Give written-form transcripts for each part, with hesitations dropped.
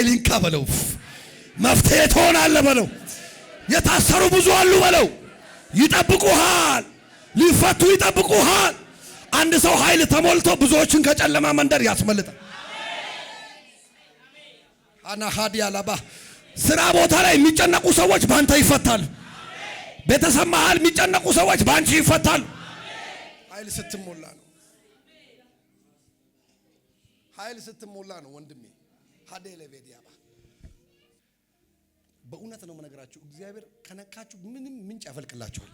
ኃይል ይንካ በለው። መፍትሄ ትሆናለህ በለው። የታሰሩ ብዙ አሉ በለው። ይጠብቁሃል፣ ሊፈቱ ይጠብቁሃል። አንድ ሰው ኃይል ተሞልቶ ብዙዎችን ከጨለማ መንደር ያስመልጣል። አና ሀዲያ ለባ ስራ ቦታ ላይ የሚጨነቁ ሰዎች ባንተ ይፈታሉ። ቤተሰብ መሃል የሚጨነቁ ሰዎች ባንቺ ይፈታሉ። ኃይል ስትሞላ ነው። ኃይል ስትሞላ ነው ወንድሜ። ሀዴለ ቤዲያባ በእውነት ነው የምነግራችሁ። እግዚአብሔር ከነካችሁ ምንም ምንጭ ያፈልቅላችኋል።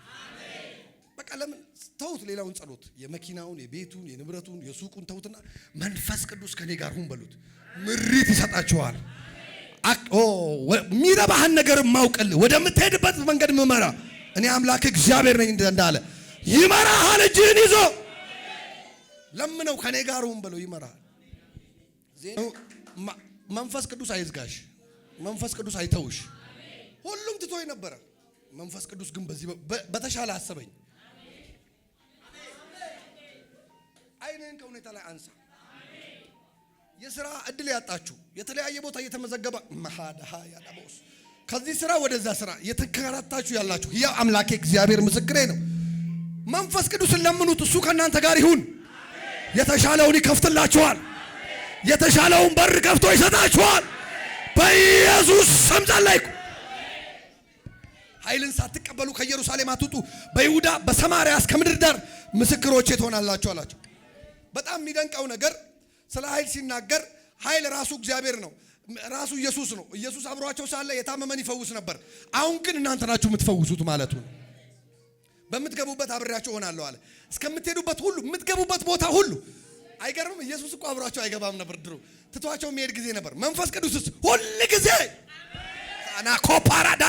በቃ ለምን ተውት፣ ሌላውን ጸሎት፣ የመኪናውን፣ የቤቱን፣ የንብረቱን፣ የሱቁን ተውትና መንፈስ ቅዱስ ከኔ ጋር ሁን በሉት። ምሪት ይሰጣችኋል። ሚረባህን ነገር ማውቅልህ ወደምትሄድበት መንገድ ምመራ እኔ አምላክ እግዚአብሔር ነኝ እንዳለ ይመራሃል። እጅህን ይዞ ለምነው ከኔ ጋር ሁን በለው፣ ይመራሃል። መንፈስ ቅዱስ አይዝጋሽ፣ መንፈስ ቅዱስ አይተውሽ። ሁሉም ትቶኝ ነበረ። መንፈስ ቅዱስ ግን በዚህ በተሻለ አሰበኝ። አይነን ከሁኔታ ላይ አንሳ። የሥራ እድል ያጣችሁ የተለያየ ቦታ እየተመዘገበ ማሃዳሃ ያዳቦስ ከዚህ ስራ ወደዛ ስራ የተከራታችሁ ያላችሁ ያ አምላኬ እግዚአብሔር ምስክሬ ነው። መንፈስ ቅዱስን ለምኑት፣ እሱ ከእናንተ ጋር ይሁን። የተሻለውን ይከፍትላችኋል። የተሻለውን በር ከፍቶ ይሰጣችኋል። በኢየሱስ ስም ጸለይኩ። ኃይልን ሳትቀበሉ ከኢየሩሳሌም አትውጡ፣ በይሁዳ በሰማርያ እስከ ምድር ዳር ምስክሮቼ ትሆናላችሁ አላቸው። በጣም የሚደንቀው ነገር ስለ ኃይል ሲናገር ኃይል ራሱ እግዚአብሔር ነው፣ ራሱ ኢየሱስ ነው። ኢየሱስ አብሯቸው ሳለ የታመመን ይፈውስ ነበር። አሁን ግን እናንተ ናችሁ የምትፈውሱት ማለቱ ነው። በምትገቡበት አብሬያቸው ሆናለሁ አለ። እስከምትሄዱበት ሁሉ የምትገቡበት ቦታ ሁሉ። አይገርምም? ኢየሱስ እኮ አብሯቸው አይገባም ነበር ድሮ፣ ትቷቸው የሚሄድ ጊዜ ነበር። መንፈስ ቅዱስስ ሁል ጊዜ አና ኮፓራዳ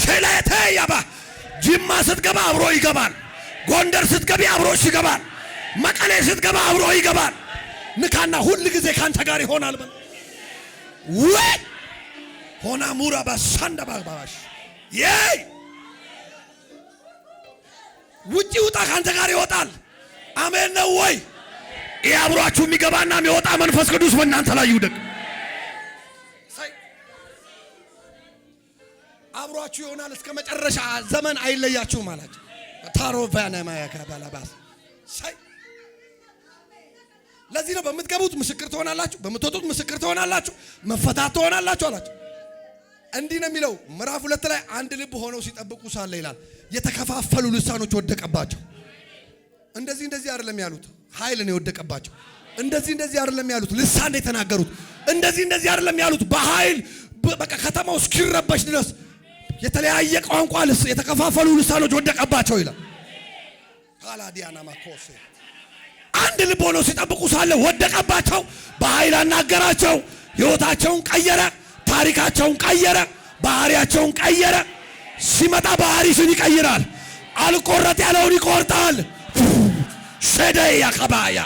ሸላተ ያባ ጅማ ስትገባ አብሮ ይገባል። ጎንደር ስትገቢ አብሮሽ ይገባል። መቀሌ ስትገባ አብሮ ይገባል። ንካና ሁል ጊዜ ካንተ ጋር ይሆናል። ወይ ሆና ሙራ ባሳንዳ ባባሽ የይ ውጪ ውጣ፣ ካንተ ጋር ይወጣል። አሜን ነው ወይ? ይሄ አብሯችሁ የሚገባና የሚወጣ መንፈስ ቅዱስ በእናንተ ላይ ይውደቅ። አብሯችሁ ይሆናል እስከ መጨረሻ ዘመን አይለያችሁም አላችሁ። ታሮቫና ማያካ ባላባስ ሳይ ለዚህ ነው በምትገቡት ምስክር ትሆናላችሁ፣ በምትወጡት ምስክር ትሆናላችሁ፣ መፈታት ትሆናላችሁ አላችሁ። እንዲህ ነው የሚለው ምዕራፍ 2 ላይ አንድ ልብ ሆነው ሲጠብቁ ሳለ ይላል የተከፋፈሉ ልሳኖች ወደቀባቸው። እንደዚህ እንደዚህ አይደለም ያሉት፣ ኃይል ነው የወደቀባቸው። እንደዚህ እንደዚህ አይደለም ያሉት፣ ልሳን ነው የተናገሩት። እንደዚህ እንደዚህ አይደለም ያሉት፣ በኃይል በቃ ከተማው እስኪረበሽ ድረስ የተለያየ ቋንቋ የተከፋፈሉ ልሳኖች ወደቀባቸው ይላል። ካላዲያና ማኮሴ አንድ ልብ ሆነው ሲጠብቁ ሳለ ወደቀባቸው። በኃይል አናገራቸው። ሕይወታቸውን ቀየረ፣ ታሪካቸውን ቀየረ፣ ባህሪያቸውን ቀየረ። ሲመጣ ባህሪሽን ይቀይራል። አልቆረጥ ያለውን ይቆርጣል። ሸደይ ያቀባያ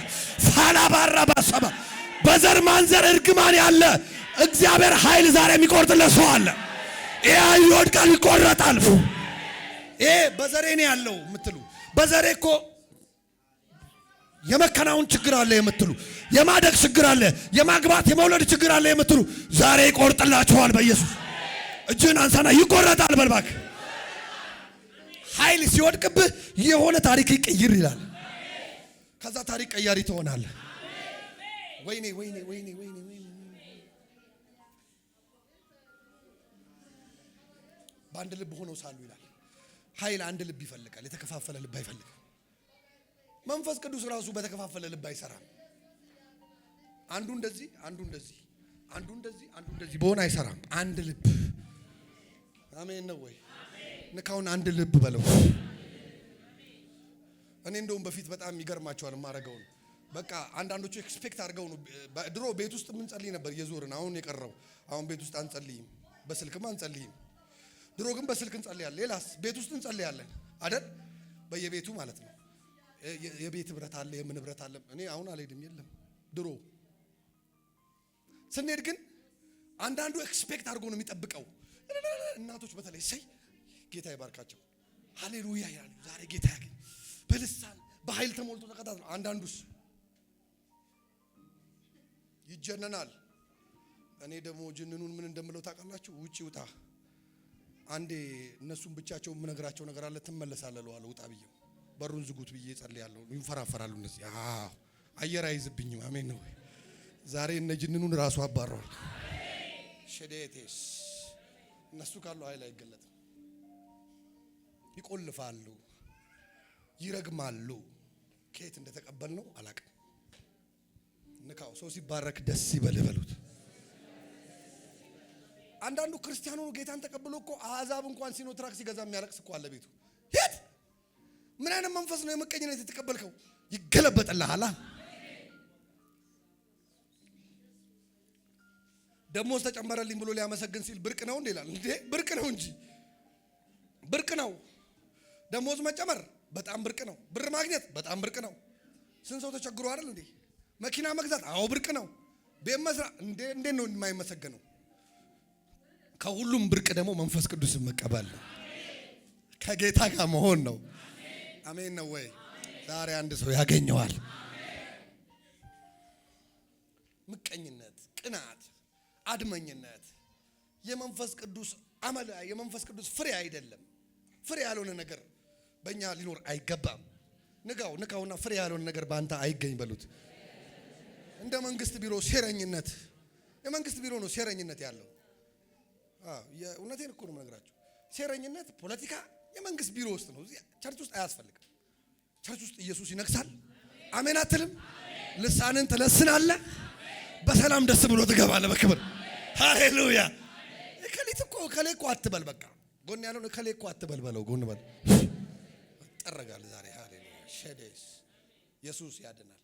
ፋላባራ ባሰባ በዘር ማንዘር እርግማን ያለ እግዚአብሔር ኃይል ዛሬ የሚቆርጥለት ሰው አለ። ይሄ ይወድቃል፣ ይቆረጣል። ይሄ በዘሬ ነው ያለው የምትሉ በዘሬ እኮ የመከናውን ችግር አለ የምትሉ የማደግ ችግር አለ፣ የማግባት የመውለድ ችግር አለ የምትሉ ዛሬ ይቆርጥላችኋል በኢየሱስ። እጅን አንሳና ይቆረጣል በልባክ። ኃይል ሲወድቅብህ የሆነ ታሪክ ይቀይር ይላል። ከዛ ታሪክ ቀያሪ ትሆናለህ። ወይኔ ወይኔ ወይኔ ወይኔ ወይኔ። በአንድ ልብ ሆነው ሳሉ ይላል ኃይል አንድ ልብ ይፈልጋል፣ የተከፋፈለ ልብ አይፈልግም። መንፈስ ቅዱስ ራሱ በተከፋፈለ ልብ አይሰራም። አንዱ እንደዚህ አንዱ እንደዚህ አንዱ እንደዚህ አንዱ እንደዚህ በሆነ አይሰራም። አንድ ልብ። አሜን ነው ወይ? ንካውን አንድ ልብ በለው። እኔ እንደውም በፊት በጣም ይገርማቸዋል የማደርገው ነው። በቃ አንዳንዶቹ ኤክስፔክት አድርገው ነው። ድሮ ቤት ውስጥ ምን ጸልይ ነበር እየዞርን። አሁን የቀረው አሁን ቤት ውስጥ አንጸልይም፣ በስልክም አንጸልይም። ድሮ ግን በስልክ እንጸልያለን። ሌላስ ቤት ውስጥ እንጸልያለን አይደል? በየቤቱ ማለት ነው። የቤት ህብረት አለ፣ የምን ህብረት አለ። እኔ አሁን አልሄድም፣ የለም። ድሮ ስንሄድ ግን አንዳንዱ ኤክስፔክት አድርጎ ነው የሚጠብቀው። እናቶች በተለይ ሰይ ጌታ ይባርካቸው ሃሌሉያ ይላሉ። ዛሬ ጌታ ያገኝ በልሳን በኃይል ተሞልቶ ተቀጣጥሎ። አንዳንዱስ ይጀነናል። እኔ ደግሞ ጅንኑን ምን እንደምለው ታውቃላችሁ? ውጪ ውጣ፣ አንዴ እነሱን ብቻቸው የምነግራቸው ነገር አለ፣ ትመለሳለህ እለዋለሁ። ውጣ ብዬው በሩን ዝጉት ብዬ ጸልያለሁ። ይንፈራፈራሉ እነዚህ። አየር አይዝብኝም። አሜን ነው። ዛሬ እነ ጅንኑን ራሱ አባረዋል። ሸዴቴስ እነሱ ካሉ ኃይል አይገለጥም። ይቆልፋሉ፣ ይረግማሉ። ከየት እንደተቀበል ነው አላውቅም። ንካው። ሰው ሲባረክ ደስ ይበልህ በሉት። አንዳንዱ ክርስቲያኑ ጌታን ተቀብሎ እኮ አሕዛብ እንኳን ሲኖትራክ ሲገዛ የሚያለቅስ እኮ አለ ቤቱ። የት ምን አይነት መንፈስ ነው የመቀኝነት የተቀበልከው? ይገለበጥልሃል። ደሞዝ ተጨመረልኝ ብሎ ሊያመሰግን ሲል ብርቅ ነው እንዴ ይላል። እንዴ ብርቅ ነው እንጂ ብርቅ ነው። ደሞዝ መጨመር በጣም ብርቅ ነው። ብር ማግኘት በጣም ብርቅ ነው። ስንት ሰው ተቸግሮ አይደል እንዴ? መኪና መግዛት አዎ ብርቅ ነው። ቤት መስራት እንዴ ነው የማይመሰገነው? ከሁሉም ብርቅ ደግሞ መንፈስ ቅዱስን መቀበል ነው። ከጌታ ጋር መሆን ነው። አሜን ነው ወይ? ዛሬ አንድ ሰው ያገኘዋል። ምቀኝነት፣ ቅናት፣ አድመኝነት የመንፈስ ቅዱስ አመል፣ የመንፈስ ቅዱስ ፍሬ አይደለም። ፍሬ ያልሆነ ነገር በእኛ ሊኖር አይገባም። ንካውና ፍሬ ያልሆነ ነገር በአንተ አይገኝ በሉት። እንደ መንግስት ቢሮ ሴረኝነት፣ የመንግስት ቢሮ ነው ሴረኝነት ያለው። እውነቴን እኮ ነው የምነግራችሁ። ሴረኝነት ፖለቲካ የመንግስት ቢሮ ውስጥ ነው። ቸርች ውስጥ አያስፈልግም። ቸርች ውስጥ ኢየሱስ ይነግሳል። አሜን አትልም? ልሳንን ትለስናለህ፣ በሰላም ደስ ብሎ ትገባለህ በክብር። ሃሌሉያ። ከሊት እኮ ከሌኮ አትበል። በቃ ጎን ያለው ከሌኮ አትበል በለው። ጎን በል ጠረጋል ዛሬ። ሃሌሉያ። ሸዴስ ኢየሱስ ያድናል።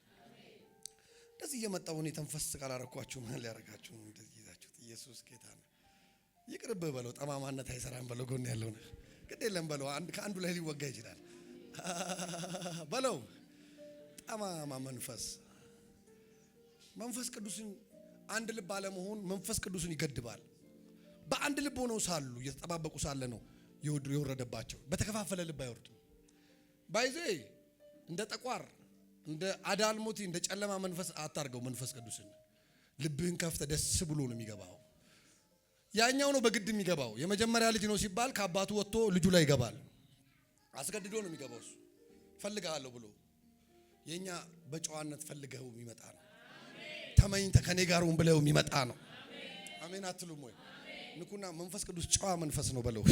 እንደዚህ እየመጣው እኔ ተንፈስ ካላረኳችሁ ምን ሊያረጋችሁ? እንደዚህ ይዛችሁት ኢየሱስ ጌታ ነው። ይቅርብህ በለው። ጠማማነት አይሰራም በለው። ጎን ያለው ነው ግድ የለም በለው። ከአንዱ ላይ ሊወጋ ይችላል በለው። ጠማማ መንፈስ ቅዱስን አንድ ልብ አለመሆን መንፈስ ቅዱስን ይገድባል። በአንድ ልብ ሆነው ሳሉ እየተጠባበቁ ሳለ ነው የወረደባቸው። በተከፋፈለ ልብ አይወርድም። ባይዜ እንደ ጠቋር እንደ አዳልሞቲ እንደ ጨለማ መንፈስ አታርገው። መንፈስ ቅዱስን ልብህን ከፍተ ደስ ብሎ ነው የሚገባው። ያኛው ነው በግድ የሚገባው። የመጀመሪያ ልጅ ነው ሲባል ከአባቱ ወጥቶ ልጁ ላይ ይገባል። አስገድዶ ነው የሚገባው እሱ ፈልጋለሁ ብሎ። የኛ በጨዋነት ፈልገው የሚመጣ ነው። ተመኝተ ከኔ ጋር ሁን ብለው የሚመጣ ነው። አሜን አትሉም ወይ? ንኩና መንፈስ ቅዱስ ጨዋ መንፈስ ነው በለው።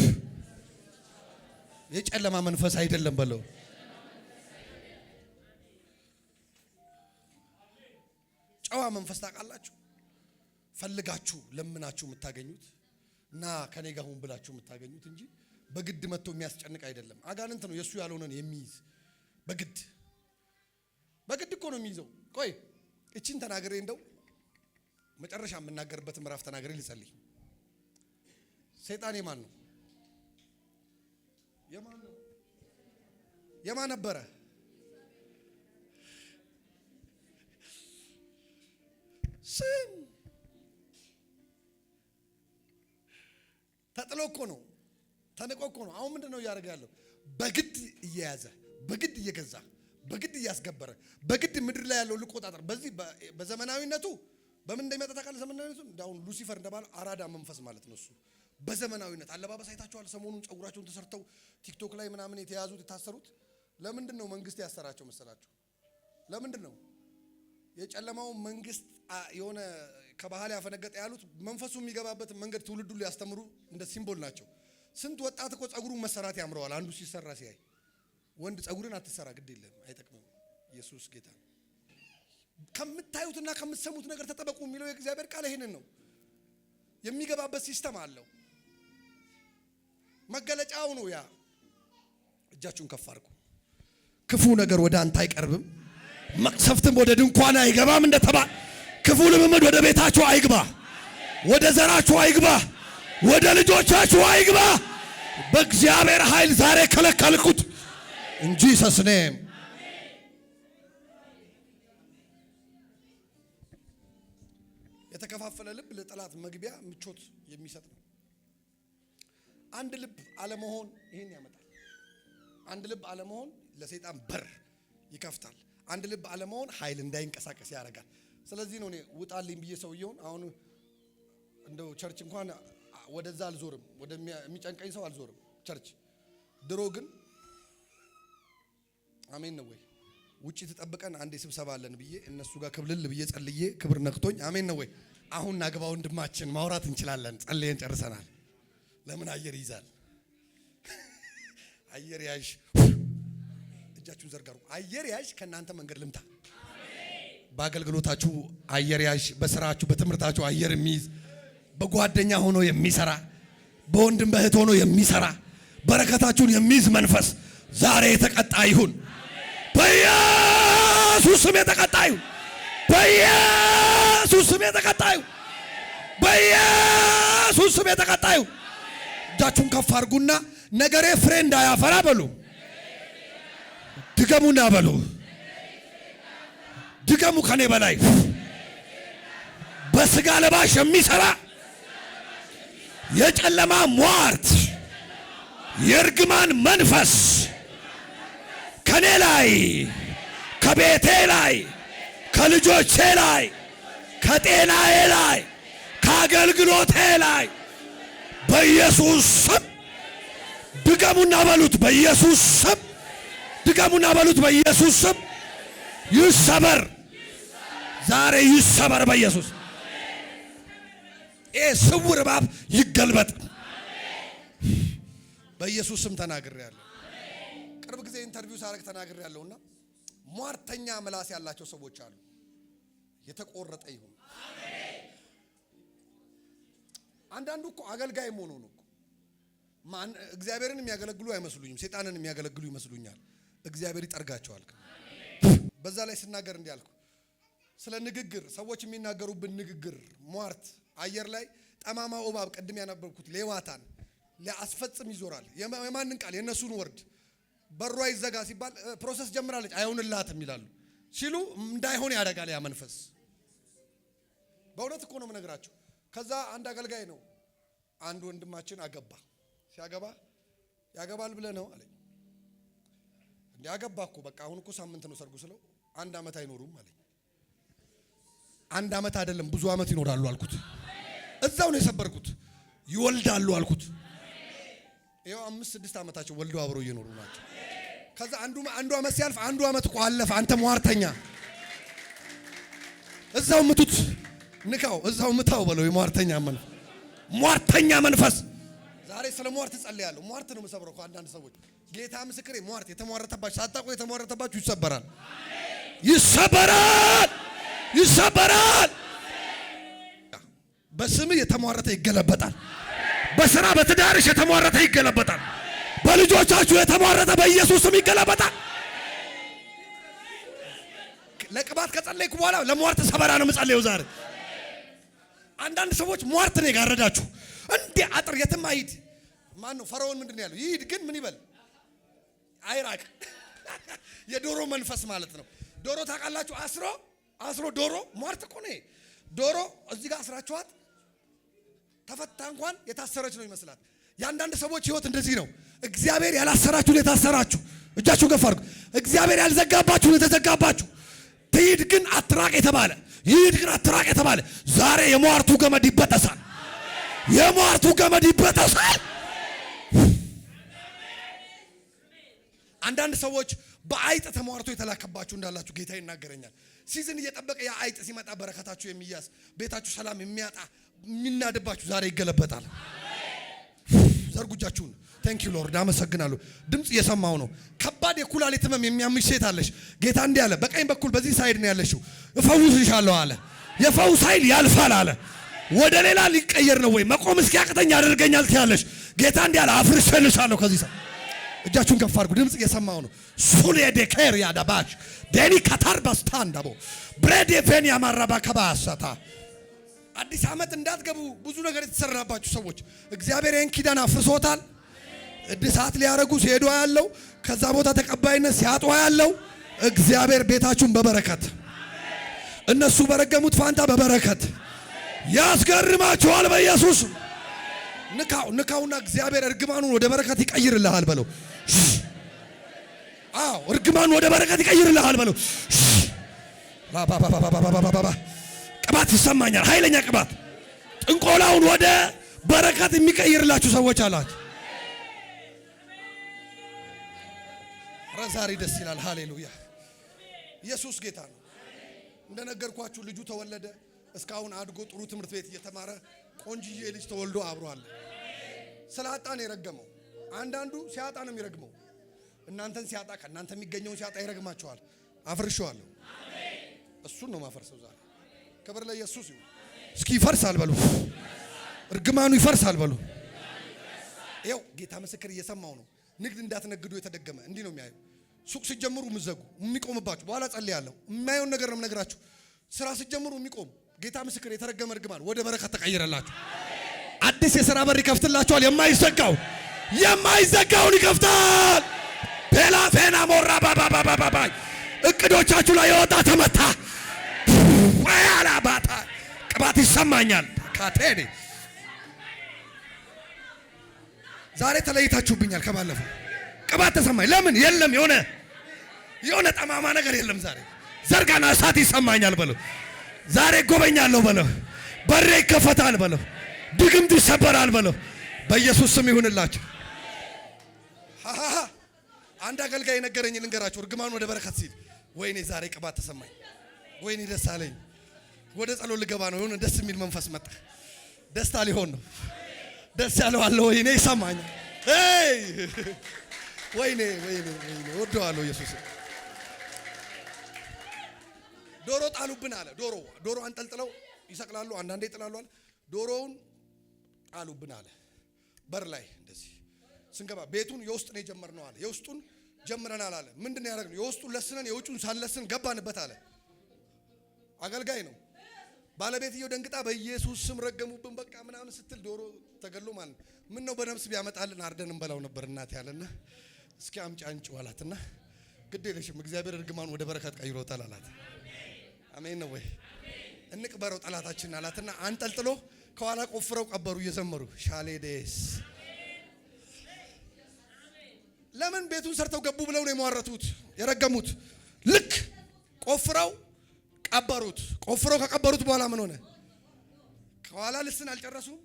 የጨለማ መንፈስ አይደለም በለው። ጨዋ መንፈስ ታውቃላችሁ? ፈልጋችሁ ለምናችሁ የምታገኙት እና ከኔ ጋር ሁን ብላችሁ የምታገኙት እንጂ በግድ መጥቶ የሚያስጨንቅ አይደለም። አጋንንት ነው የሱ ያልሆነን የሚይዝ። በግድ እኮ ነው የሚይዘው። ቆይ እቺን ተናገሬ እንደው መጨረሻ የምናገርበት ምዕራፍ ተናገሬ ልጸልይ። ሰይጣን የማን ነው? የማን ነበረ? ስም ተጥሎ እኮ ነው፣ ተንቆ እኮ ነው። አሁን ምንድነው እያደረገ ያለው? በግድ እየያዘ፣ በግድ እየገዛ፣ በግድ እያስገበረ፣ በግድ ምድር ላይ ያለው ልቆጣጠር። በዚህ በዘመናዊነቱ በምን እንደሚመጣ ታውቃለህ? ዘመናዊነቱ እንዳሁን ሉሲፈር እንደባለው አራዳ መንፈስ ማለት ነው እሱ። በዘመናዊነት አለባበስ አይታችኋል? ሰሞኑን ጸጉራቸውን ተሰርተው ቲክቶክ ላይ ምናምን የተያዙት የታሰሩት ለምንድን ነው? መንግስት ያሰራቸው መሰላችሁ? ለምንድን ነው? የጨለማው መንግስት የሆነ ከባህል ያፈነገጠ ያሉት መንፈሱ የሚገባበት መንገድ ትውልዱ ሊያስተምሩ እንደ ሲምቦል ናቸው። ስንት ወጣት እኮ ጸጉሩን መሰራት ያምረዋል። አንዱ ሲሰራ ሲያይ ወንድ ጸጉርን አትሰራ ግድ የለም አይጠቅምም። ኢየሱስ ጌታ ነው። ከምታዩትና ከምትሰሙት ነገር ተጠበቁ የሚለው የእግዚአብሔር ቃል ይሄንን ነው። የሚገባበት ሲስተም አለው። መገለጫው ነው ያ። እጃችሁን ከፍ አድርጉ። ክፉ ነገር ወደ አንተ አይቀርብም፣ መቅሰፍትም ወደ ድንኳን አይገባም እንደተባለ ክፉ ልምምድ ወደ ቤታችሁ አይግባ፣ ወደ ዘራችሁ አይግባ፣ ወደ ልጆቻችሁ አይግባ። በእግዚአብሔር ኃይል ዛሬ ከለከልኩት እንጂ ሰስኔም የተከፋፈለ ልብ ለጠላት መግቢያ ምቾት የሚሰጥ ነው። አንድ ልብ አለመሆን ይሄን ያመጣል። አንድ ልብ አለመሆን ለሰይጣን በር ይከፍታል። አንድ ልብ አለመሆን ኃይል እንዳይንቀሳቀስ ያደርጋል። ስለዚህ ነው እኔ ውጣልኝ ብዬ ሰውየውን አሁን እንደው ቸርች እንኳን ወደዛ አልዞርም፣ ወደሚጨንቀኝ ሰው አልዞርም ቸርች። ድሮ ግን አሜን ነው ወይ ውጪ ተጠብቀን አንዴ ስብሰባ አለን ብዬ እነሱ ጋር ክብልል ብዬ ጸልዬ ክብር ነክቶኝ አሜን ነው ወይ አሁን ናግባ ወንድማችን ማውራት እንችላለን። ጸልየን ጨርሰናል። ለምን አየር ይይዛል? አየር ያዥ እጃችሁን ዘርጋሩ። አየር ያዥ ከናንተ መንገድ ልምታ። በአገልግሎታችሁ አየር ያዥ፣ በስራችሁ በትምህርታችሁ አየር የሚይዝ በጓደኛ ሆኖ የሚሰራ በወንድም በእህት ሆኖ የሚሰራ በረከታችሁን የሚይዝ መንፈስ ዛሬ የተቀጣ ይሁን። በኢየሱስ ስም የተቀጣ ይሁን። በኢየሱስ ስም የተቀጣ ይሁን። በኢየሱስ ስም የተቀጣ ይሁን። እጃችሁን ከፍ አድርጉና ነገሬ ፍሬ እንዳያፈራ በሉ። ድገሙና በሉ። ድገሙ ከኔ በላይ በስጋ ለባሽ የሚሰራ የጨለማ ሟርት የርግማን መንፈስ ከኔ ላይ ከቤቴ ላይ ከልጆቼ ላይ ከጤናዬ ላይ ከአገልግሎቴ ላይ በኢየሱስ ስም ድገሙና በሉት። በኢየሱስ ስም ድገሙና በሉት። በኢየሱስ ስም ይሰበር፣ ዛሬ ይሰበር በኢየሱስ። ስውር እባብ ይገልበጥ በኢየሱስ ስም ተናግሬያለሁ። ቅርብ ጊዜ ኢንተርቪው ሳረግ ተናግሬያለሁና ሟርተኛ ምላስ ያላቸው ሰዎች አሉ። የተቆረጠ ይሁን። አንዳንዱ እኮ አገልጋይ መሆኑ ነው እኮ እግዚአብሔርን የሚያገለግሉ አይመስሉኝም፣ ሰይጣንን የሚያገለግሉ ይመስሉኛል። እግዚአብሔር ይጠርጋቸዋል። በዛ ላይ ስናገር እንዲያልኩ ስለ ንግግር ሰዎች የሚናገሩብን ንግግር ሟርት አየር ላይ ጠማማው እባብ ቅድም ያነበብኩት ሌዋታን ሊያስፈጽም ይዞራል። የማንን ቃል? የነሱን ወርድ። በሯ ይዘጋ ሲባል ፕሮሰስ ጀምራለች አይሆንላትም ይላሉ ሲሉ እንዳይሆን ያደርጋል ያ መንፈስ። በእውነት እኮ ነው የምነግራችሁ። ከዛ አንድ አገልጋይ ነው አንድ ወንድማችን አገባ። ሲያገባ ያገባል ብለህ ነው አለኝ። እንዴ አገባ እኮ በቃ አሁን እኮ ሳምንት ነው ሰርጉ ስለው 1 ዓመት አይኖሩም አለኝ። 1 ዓመት አይደለም ብዙ ዓመት ይኖራሉ አልኩት። እዛው ነው የሰበርኩት። ይወልዳሉ አልኩት። ይሄው 5-6 ዓመታቸው ወልደው አብረው እየኖሩ ናቸው። ከዛ አንዱ ዓመት ሲያልፍ 1 ዓመት እኮ አለፈ። አንተ ሟርተኛ እዛው ምቱት፣ ንካው፣ እዛው ምታው በለው። የሟርተኛ መንፈስ ሟርተኛ መንፈስ ዛሬ ስለ ሟርት ጸልያለሁ። ሟርት ነው የምሰብረው እኮ አንዳንድ ሰዎች ጌታ ምስክሬ ሟርት የተሟረተባችሁ ሳታውቁ የተሟረተባችሁ ይሰበራል፣ ይሰበራል፣ ይሰበራል። በስም የተሟረተ ይገለበጣል። በስራ በትዳርሽ የተሟረተ ይገለበጣል። በልጆቻችሁ የተሟረተ በኢየሱስ ስም ይገለበጣል። ለቅባት ከጸለይኩ በኋላ ለሟርት ሰበራ ነው የምጸልየው ዛሬ። አንዳንድ ሰዎች ሟርት ነው የጋረዳችሁ። እንዴ አጥር የትም አይሂድ። ማን ነው ፈርዖን ምንድን ነው ያለው? ይሂድ ግን ምን ይበል አይራቅ። የዶሮ መንፈስ ማለት ነው። ዶሮ ታውቃላችሁ? አስሮ ዶሮ ሟርት እኮ ነው። ዶሮ እዚህ ጋር አስራችኋት ተፈታ እንኳን የታሰረች ነው ይመስላል። የአንዳንድ ሰዎች ህይወት እንደዚህ ነው። እግዚአብሔር ያላሰራችሁን የታሰራችሁ፣ እጃችሁ ገፋ አድርጉ። እግዚአብሔር ያልዘጋባችሁን የተዘጋባችሁ፣ ትሂድ ግን አትራቅ የተባለ፣ ይሂድ ግን አትራቅ የተባለ ዛሬ የሟርቱ ገመድ ይበጠሳል። የሟርቱ ገመድ ይበጠሳል። አንዳንድ ሰዎች በአይጥ ተሟርቶ የተላከባችሁ እንዳላችሁ ጌታ ይናገረኛል። ሲዝን እየጠበቀ ያ አይጥ ሲመጣ በረከታችሁ የሚያዝ ቤታችሁ ሰላም የሚያጣ የሚናድባችሁ ዛሬ ይገለበጣል። ዘርጉጃችሁን። ቴንክ ዩ ሎርድ፣ አመሰግናለሁ። ድምጽ እየሰማው ነው። ከባድ የኩላሊት ህመም የሚያምሽ ሴት አለሽ። ጌታ እንዲህ አለ፣ በቀኝ በኩል በዚህ ሳይድ ነው ያለሽው፣ እፈውስሻለሁ አለ። የፈውስ ኃይል ያልፋል አለ። ወደ ሌላ ሊቀየር ነው ወይ መቆም እስኪያቅተኝ ያደርገኛል ትያለሽ። ጌታ እንዲህ አለ፣ አፍርሼልሻለሁ ከዚህ ሰው። እጃችሁን ከፍ አድርጉ። ድምጽ እየሰማው ነው። ሱሌ ዴኬር ያዳባሽ ዴኒ ካታር ባስታንዳቦ ብሬድ ቬን ያማራባ ከባሰታ አዲስ ዓመት እንዳትገቡ ብዙ ነገር የተሰራባችሁ ሰዎች እግዚአብሔር ይህን ኪዳን አፍርሶታል። እድሳት ሊያረጉ ሲሄዱ ያለው ከዛ ቦታ ተቀባይነት ሲያጧ ያለው እግዚአብሔር ቤታችሁን በበረከት እነሱ በረገሙት ፋንታ በበረከት ያስገርማችኋል በኢየሱስ። ንካውና እግዚአብሔር እርግማኑን ወደ በረከት ይቀይርልሃል በለው። አዎ እርግማኑን ወደ በረከት ይቀይርልሃል በለው። ቅባት ይሰማኛል፣ ኃይለኛ ቅባት። ጥንቆላውን ወደ በረከት የሚቀይርላችሁ ሰዎች አላችሁ። ዛሬ ደስ ይላል። ሃሌሉያ! ኢየሱስ ጌታ ነው። እንደነገርኳችሁ ልጁ ተወለደ። እስካሁን አድጎ ጥሩ ትምህርት ቤት እየተማረ ቆንጅዬ ልጅ ተወልዶ አብሯል። ስላጣን የረገመው አንዳንዱ ሲያጣ ነው የሚረግመው። እናንተን ሲያጣ ከእናንተ የሚገኘውን ሲያጣ ይረግማቸዋል። አፍርሼዋለሁ። እሱን ነው ማፈርሰው ዛሬ። ክብር ለኢየሱስ ይሁን። እስኪ ይፈርሳል በሉ። እርግማኑ ይፈርሳል በሉ። ይኸው ጌታ ምስክር እየሰማው ነው። ንግድ እንዳትነግዱ የተደገመ እንዲህ ነው የሚያየው። ሱቅ ሲጀምሩ ምዘጉ የሚቆምባችሁ በኋላ ጸልያለሁ። የማየውን ነገር ነው የምነግራችሁ። ስራ ሲጀምሩ የሚቆም ጌታ ምስክር የተረገመ እርግማን ወደ በረከት ተቀይረላችሁ። አዲስ የሥራ በር ይከፍትላችኋል። የማይዘጋውን ይከፍታል። ፔላ ፌና ሞራ ባባባባባ እቅዶቻችሁ ላይ የወጣ ተመታ። ወያላ ባታ ቅባት ይሰማኛል። ካቴዲ ዛሬ ተለይታችሁብኛል። ከባለፈው ቅባት ተሰማኝ። ለምን የለም? የሆነ ጠማማ ነገር የለም። ዛሬ ዘርጋና እሳት ይሰማኛል በለው። ዛሬ ጎበኛለሁ በለው። በሬ ይከፈታል በለው። ድግምት ይሰበራል በለው። በኢየሱስ ስም ይሁንላችሁ። አንድ አገልጋይ ነገረኝ፣ ልንገራችሁ። እርግማን ወደ በረከት ሲል ወይኔ ዛሬ ቅባት ተሰማኝ፣ ወይኔ ደስ አለኝ። ወደ ጸሎት ልገባ ነው። የሆነ ደስ የሚል መንፈስ መጣ። ደስታ ሊሆን ነው። ደስ ያለው አለ። ወይኔ ይሰማኛል። ወይኔ ወደዋለሁ ኢየሱስ። ዶሮ ጣሉብን አለ። ዶሮ አንጠልጥለው ይሰቅላሉ፣ አንዳንዴ ይጥላሉ አለ። ዶሮውን ጣሉብን አለ። በር ላይ እንደዚህ ስንገባ ቤቱን የውስጥ ነው የጀመርነው አለ። የውስጡን ጀምረናል አለ። ምንድነው ያደረግነው? የውስጡን ለስነን የውጩን ሳንለስን ገባንበት አለ። አገልጋይ ነው። ባለቤትየው ደንግጣ በኢየሱስ ስም ረገሙብን በቃ ምናምን ስትል ዶሮ ተገሎ ማለት ምን ነው በነፍስ ቢያመጣልን አርደን እንበላው ነበር እናት ያለና እስኪ አምጪ አንጪው አላትና ግድ የለሽም እግዚአብሔር እርግማን ወደ በረከት ቀይሮታል አላት። አሜን ነው ወይ? እንቅበረው ጠላታችን አላትና አንጠልጥሎ ከኋላ ቆፍረው ቀበሩ እየዘመሩ ሻሌዴስ። ለምን ቤቱን ሰርተው ገቡ ብለው ነው የሟረቱት የረገሙት። ልክ ቆፍረው ቀበሩት። ቆፍረው ከቀበሩት በኋላ ምን ሆነ? ከኋላ ልስን አልጨረሱም።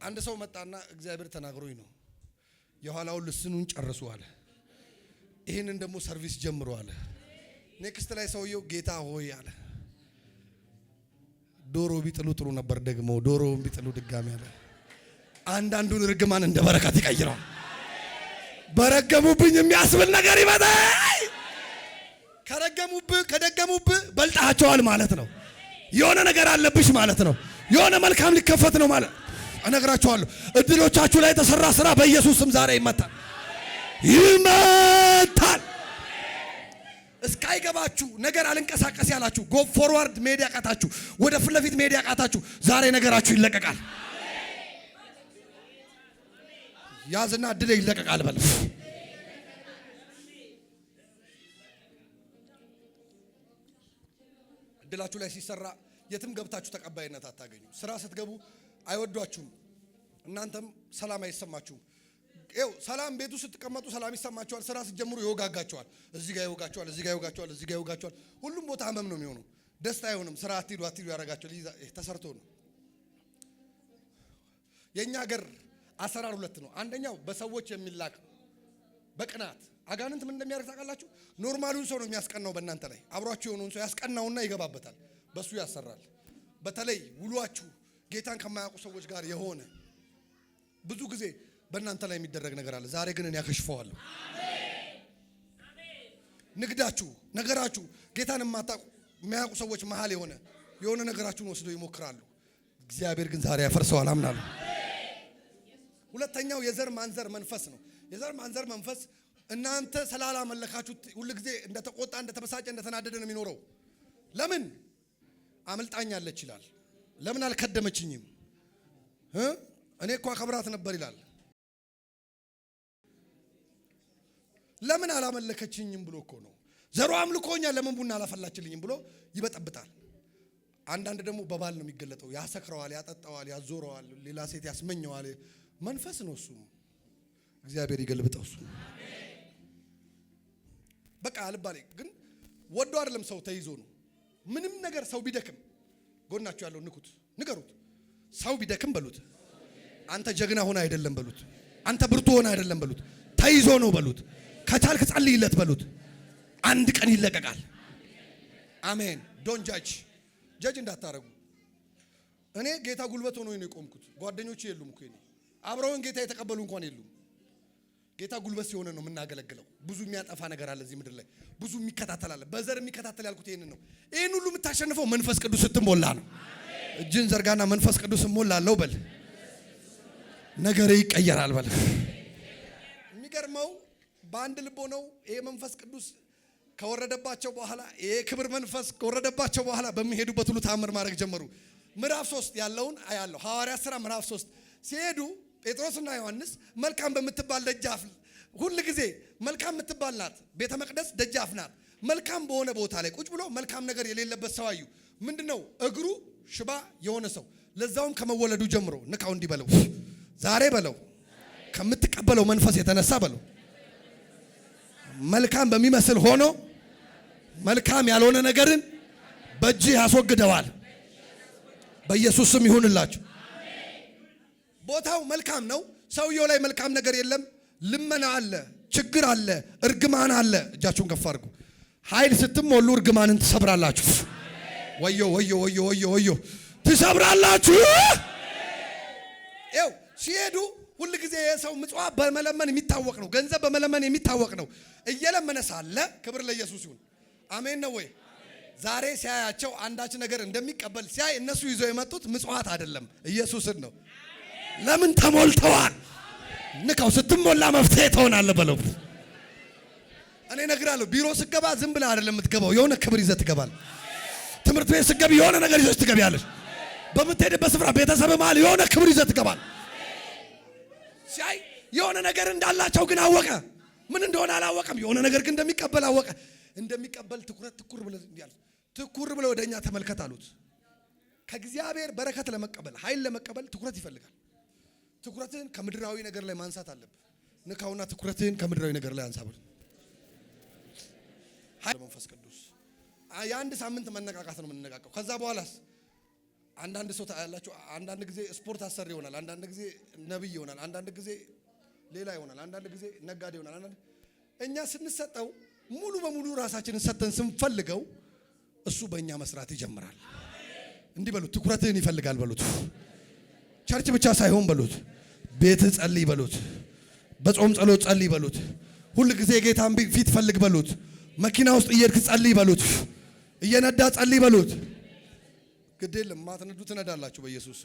አንድ ሰው መጣና እግዚአብሔር ተናግሮኝ ነው የኋላውን ልስኑን ጨርሱ አለ። ይሄንን ደግሞ ሰርቪስ ጀምሮ አለ። ኔክስት ላይ ሰውየው ጌታ ሆይ አለ። ዶሮ ቢጥሉ ጥሩ ነበር፣ ደግሞ ዶሮ ቢጥሉ ድጋሚ አለ። አንዳንዱን እርግማን እንደ በረከት ይቀይረዋል። በረገሙብኝ የሚያስብል ነገር ይመጣል። ከደገሙብህ በልጣቸዋል ማለት ነው። የሆነ ነገር አለብሽ ማለት ነው። የሆነ መልካም ሊከፈት ነው ማለት እነግራችኋለሁ። እድሎቻችሁ ላይ የተሰራ ስራ በኢየሱስ ስም ዛሬ ይመታል። እስካይገባችሁ ነገር አልንቀሳቀስ ያላችሁ ጎ ፎርዋርድ ሜዲያ ያቃታችሁ ወደ ፊት ለፊት ሜዲያ ያቃታችሁ ዛሬ ነገራችሁ ይለቀቃል። ያዝና እድል ይለቀቃል በል። እድላችሁ ላይ ሲሰራ የትም ገብታችሁ ተቀባይነት አታገኙ። ስራ ስትገቡ አይወዷችሁም። እናንተም ሰላም አይሰማችሁም። ይኸው ሰላም ቤቱ ስትቀመጡ ሰላም ይሰማችኋል። ስራ ስትጀምሩ ይወጋጋችኋል። እዚህ ጋር ይወጋችኋል፣ እዚህ ጋር ይወጋችኋል፣ እዚህ ጋር ይወጋችኋል። ሁሉም ቦታ ህመም ነው የሚሆነው። ደስታ አይሆንም። ስራ አትሂዱ ያደርጋችኋል። ተሰርቶ ነው። የኛ ሀገር አሰራር ሁለት ነው። አንደኛው በሰዎች የሚላክ በቅናት አጋንንት ምን እንደሚያደርግ ታውቃላችሁ? ኖርማሉን ሰው ነው የሚያስቀናው። በእናንተ ላይ አብሯችሁ የሆነውን ሰው ያስቀናውና ይገባበታል። በሱ ያሰራል። በተለይ ውሏችሁ ጌታን ከማያውቁ ሰዎች ጋር የሆነ ብዙ ጊዜ በእናንተ ላይ የሚደረግ ነገር አለ። ዛሬ ግን እኔ ያከሽፈዋለሁ። ንግዳችሁ፣ ነገራችሁ ጌታን የማያውቁ ሰዎች መሃል የሆነ ነገራችሁን ወስደው ይሞክራሉ። እግዚአብሔር ግን ዛሬ ያፈርሰዋል አምናለሁ። ሁለተኛው የዘር ማንዘር መንፈስ ነው። የዘር ማንዘር መንፈስ እናንተ ስላላመለካችሁት ሁሉ ጊዜ እንደተቆጣ፣ እንደተበሳጨ፣ እንደተናደደ ነው የሚኖረው። ለምን አመልጣኛለች ይላል። ለምን አልከደመችኝም? እኔ እኮ አከብራት ነበር ይላል። ለምን አላመለከችኝም ብሎ እኮ ነው። ዘሩ አምልኮኛል፣ ለምን ቡና አላፈላችልኝም ብሎ ይበጠብጣል። አንዳንድ ደግሞ በባል ነው የሚገለጠው። ያሰክረዋል፣ ያጠጣዋል፣ ያዞረዋል፣ ሌላ ሴት ያስመኘዋል። መንፈስ ነው እሱ። እግዚአብሔር ይገልብጠው እሱ። በቃ አልባሌ ግን ወዶ አይደለም ሰው ተይዞ ነው። ምንም ነገር ሰው ቢደክም ጎናችሁ ያለው ንኩት፣ ንገሩት። ሰው ቢደክም በሉት አንተ ጀግና ሆነ አይደለም በሉት። አንተ ብርቱ ሆነ አይደለም በሉት። ተይዞ ነው በሉት። ከቻልክ ጸልይለት በሉት። አንድ ቀን ይለቀቃል። አሜን። ዶንት ጃጅ እንዳታረጉ። እኔ ጌታ ጉልበት ሆኖ ነው የቆምኩት። ጓደኞቼ የሉም እኮ እኔ አብረውን ጌታ የተቀበሉ እንኳን የሉም። ጌታ ጉልበት ሲሆን ነው የምናገለግለው። ብዙ የሚያጠፋ ነገር አለ እዚህ ምድር ላይ፣ ብዙ የሚከታተል አለ። በዘር የሚከታተል ያልኩት ይሄንን ነው። ይሄን ሁሉ የምታሸንፈው መንፈስ ቅዱስ ስትሞላ ነው። እጅን ዘርጋና መንፈስ ቅዱስ ሞላለሁ በል፣ ነገር ይቀየራል በል። የሚገርመው በአንድ ልብ ሆነው ይሄ መንፈስ ቅዱስ ከወረደባቸው በኋላ ይሄ ክብር መንፈስ ከወረደባቸው በኋላ በሚሄዱበት ሁሉ ተአምር ማድረግ ጀመሩ። ምዕራፍ 3 ያለውን አያለሁ። ሐዋርያት ሥራ ምዕራፍ 3 ሲሄዱ ጴጥሮስና ዮሐንስ መልካም በምትባል ደጃፍ፣ ሁል ጊዜ መልካም የምትባል ናት ቤተ መቅደስ ደጃፍ ናት። መልካም በሆነ ቦታ ላይ ቁጭ ብሎ መልካም ነገር የሌለበት ሰው አዩ። ምንድነው? እግሩ ሽባ የሆነ ሰው፣ ለዛውም ከመወለዱ ጀምሮ። ንካው እንዲህ በለው፣ ዛሬ በለው፣ ከምትቀበለው መንፈስ የተነሳ በለው፣ መልካም በሚመስል ሆኖ መልካም ያልሆነ ነገርን በእጅ ያስወግደዋል። በኢየሱስ ስም ይሁንላችሁ። ቦታው መልካም ነው። ሰውየው ላይ መልካም ነገር የለም። ልመና አለ፣ ችግር አለ፣ እርግማን አለ። እጃችሁን ከፍ አድርጉ። ኃይል ስትሞሉ እርግማንን ትሰብራላችሁ። ወዮ ወዮ ወዮ ወዮ ወዮ ትሰብራላችሁ። ይኸው ሲሄዱ ሁል ጊዜ የሰው ምጽዋት በመለመን የሚታወቅ ነው። ገንዘብ በመለመን የሚታወቅ ነው። እየለመነ ሳለ ክብር ለኢየሱስ ይሁን። አሜን ነው ወይ? ዛሬ ሲያያቸው አንዳች ነገር እንደሚቀበል ሲያይ እነሱ ይዘው የመጡት ምጽዋት አይደለም፣ ኢየሱስን ነው። ለምን ተሞልተዋል? ንካው። ስትሞላ መፍትሄ ትሆናለህ በለው። እኔ እነግርሃለሁ፣ ቢሮ ስገባ ዝም ብለህ አይደለም የምትገባው፣ የሆነ ክብር ይዘህ ትገባለህ። ትምህርት ቤት ስገቢ የሆነ ነገር ይዘህ ትገቢያለሽ። በምትሄድበት ስፍራ ቤተሰብ መሃል የሆነ ክብር ይዘህ ትገባለህ። ሲያይ የሆነ ነገር እንዳላቸው ግን አወቀ። ምን እንደሆነ አላወቀም። የሆነ ነገር ግን እንደሚቀበል አወቀ። እንደሚቀበል ትኩር ብለው ወደኛ ተመልከት አሉት። ከእግዚአብሔር በረከት ለመቀበል ኃይል ለመቀበል ትኩረት ይፈልጋል። ትኩረትህን ከምድራዊ ነገር ላይ ማንሳት አለብህ። ንካውና ትኩረትህን ከምድራዊ ነገር ላይ አንሳበት። መንፈስ ቅዱስ የአንድ ሳምንት መነቃቃት ነው የምንነቃቀው። ከዛ በኋላስ አንዳንድ ሰው ታያላችሁ። አንዳንድ ጊዜ ስፖርት አሰሪ ይሆናል፣ አንዳንድ ጊዜ ነብይ ይሆናል፣ አንዳንድ ጊዜ ሌላ ይሆናል፣ አንዳንድ ጊዜ ነጋዴ ይሆናል። እኛ ስንሰጠው ሙሉ በሙሉ ራሳችንን ሰጥተን ስንፈልገው እሱ በእኛ መስራት ይጀምራል። እንዲህ በሉት፣ ትኩረትህን ይፈልጋል በሉት። ቸርች ብቻ ሳይሆን በሉት፣ ቤት ጸልይ በሉት፣ በጾም ጸሎት ጸልይ በሉት፣ ሁል ጊዜ ጌታን ፊት ፈልግ በሉት፣ መኪና ውስጥ እየሄድክ ጸልይ በሉት፣ እየነዳ ጸልይ በሉት። ግድ የለም ማትነዱ ትነዳላችሁ በኢየሱስ